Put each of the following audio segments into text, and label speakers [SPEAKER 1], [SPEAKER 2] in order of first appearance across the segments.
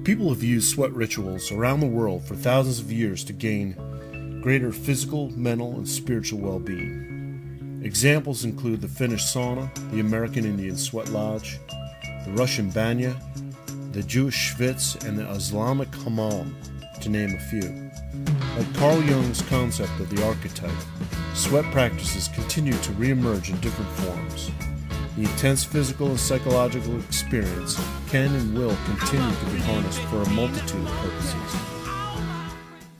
[SPEAKER 1] People have used sweat rituals around the world for thousands of years to gain greater physical, mental, and spiritual well-being. Examples include the Finnish Sauna, the American Indian Sweat Lodge, the Russian Banya, the Jewish Shvitz, and the Islamic hammam, to name a few. Like Carl Jung's concept of the archetype, sweat practices continue to re-emerge in different forms. The intense physical and psychological experience can and will continue to be harnessed for a multitude of purposes.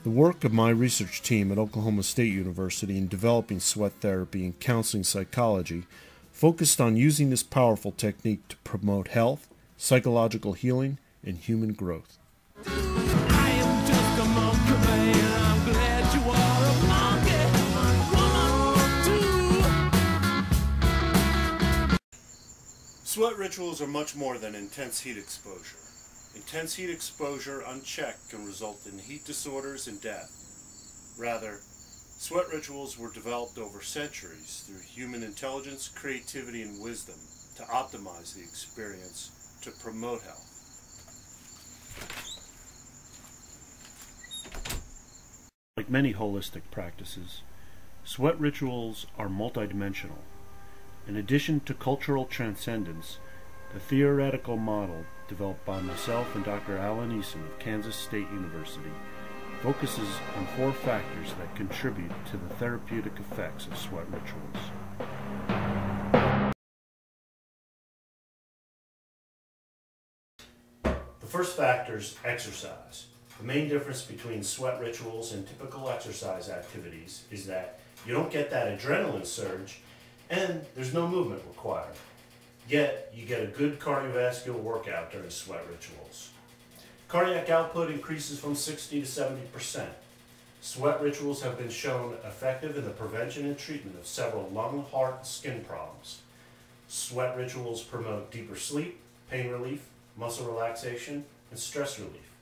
[SPEAKER 1] The work of my research team at Oklahoma State University in developing sweat therapy and counseling psychology focused on using this powerful technique to promote health, psychological healing, and human growth. Sweat rituals are much more than intense heat exposure. Intense heat exposure unchecked can result in heat disorders and death. Rather, sweat rituals were developed over centuries through human intelligence, creativity, and wisdom to optimize the experience to promote health. Like many holistic practices, sweat rituals are multidimensional. In addition to cultural transcendence, the theoretical model developed by myself and Dr. Alan Eason of Kansas State University focuses on 4 factors that contribute to the therapeutic effects of sweat rituals. The first factor is exercise. The main difference between sweat rituals and typical exercise activities is that you don't get that adrenaline surge and there's no movement required. Yet, you get a good cardiovascular workout during sweat rituals. Cardiac output increases from 60 to 70%. Sweat rituals have been shown effective in the prevention and treatment of several lung, heart, and skin problems. Sweat rituals promote deeper sleep, pain relief, muscle relaxation, and stress relief.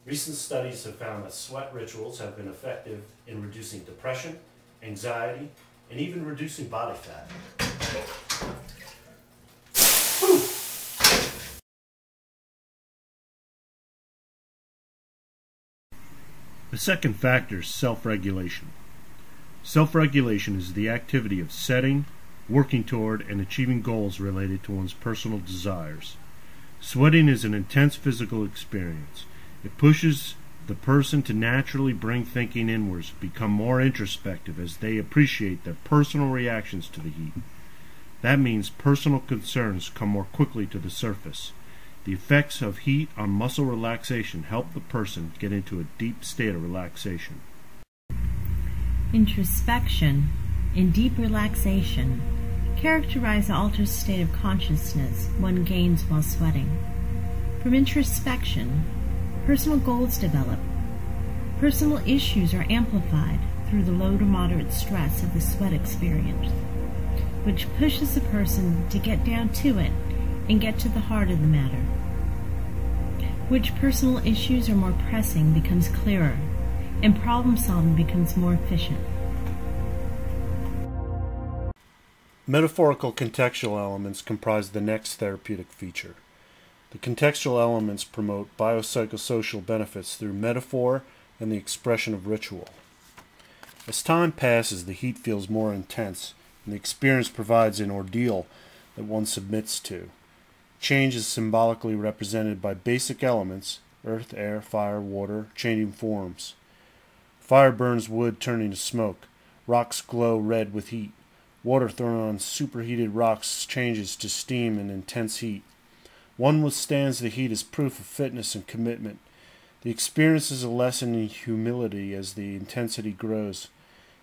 [SPEAKER 1] Recent studies have found that sweat rituals have been effective in reducing depression, anxiety, and even reducing body fat. The second factor is self-regulation. Self-regulation is the activity of setting, working toward, and achieving goals related to one's personal desires. Sweating is an intense physical experience. It pushes the person to naturally bring thinking inwards, become more introspective as they appreciate their personal reactions to the heat. That means personal concerns come more quickly to the surface. The effects of heat on muscle relaxation help the person get into a deep state of relaxation.
[SPEAKER 2] Introspection and deep relaxation characterize the altered state of consciousness one gains while sweating. From introspection, personal goals develop. Personal issues are amplified through the low to moderate stress of the sweat experience, which pushes the person to get down to it and get to the heart of the matter. Which personal issues are more pressing becomes clearer, and problem solving becomes more efficient.
[SPEAKER 1] Metaphorical contextual elements comprise the next therapeutic feature. The contextual elements promote biopsychosocial benefits through metaphor and the expression of ritual. As time passes, the heat feels more intense, and the experience provides an ordeal that one submits to. Change is symbolically represented by basic elements, earth, air, fire, water, changing forms. Fire burns wood turning to smoke. Rocks glow red with heat. Water thrown on superheated rocks changes to steam and intense heat. One withstands the heat as proof of fitness and commitment. The experience is a lesson in humility as the intensity grows.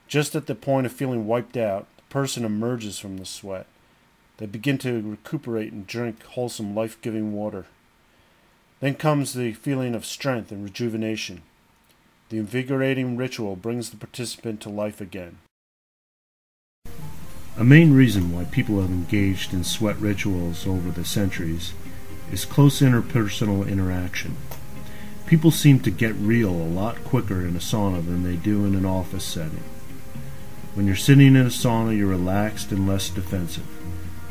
[SPEAKER 1] Just at the point of feeling wiped out, the person emerges from the sweat. They begin to recuperate and drink wholesome, life-giving water. Then comes the feeling of strength and rejuvenation. The invigorating ritual brings the participant to life again. A main reason why people have engaged in sweat rituals over the centuries is close interpersonal interaction. People seem to get real a lot quicker in a sauna than they do in an office setting. When you're sitting in a sauna, you're relaxed and less defensive.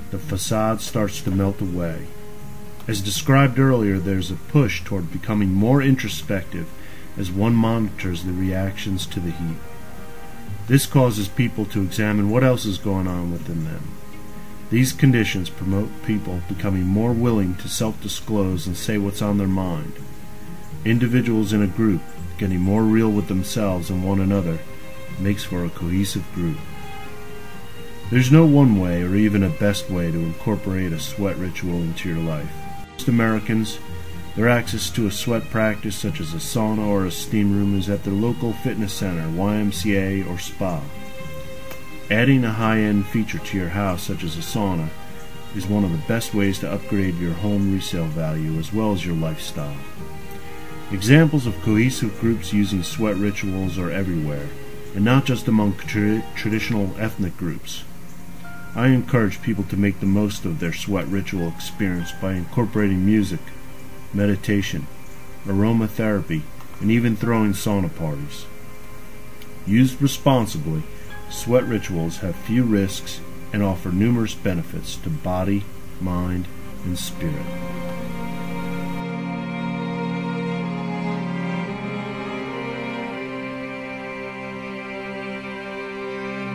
[SPEAKER 1] The facade starts to melt away. As described earlier, there's a push toward becoming more introspective as one monitors the reactions to the heat. This causes people to examine what else is going on within them. These conditions promote people becoming more willing to self-disclose and say what's on their mind. Individuals in a group getting more real with themselves and one another makes for a cohesive group. There's no one way or even a best way to incorporate a sweat ritual into your life. Most Americans, their access to a sweat practice such as a sauna or a steam room is at their local fitness center, YMCA, or spa. Adding a high-end feature to your house such as a sauna is one of the best ways to upgrade your home resale value as well as your lifestyle. Examples of cohesive groups using sweat rituals are everywhere, and not just among traditional ethnic groups. I encourage people to make the most of their sweat ritual experience by incorporating music, meditation, aromatherapy, and even throwing sauna parties. Used responsibly, sweat rituals have few risks and offer numerous benefits to body, mind, and spirit.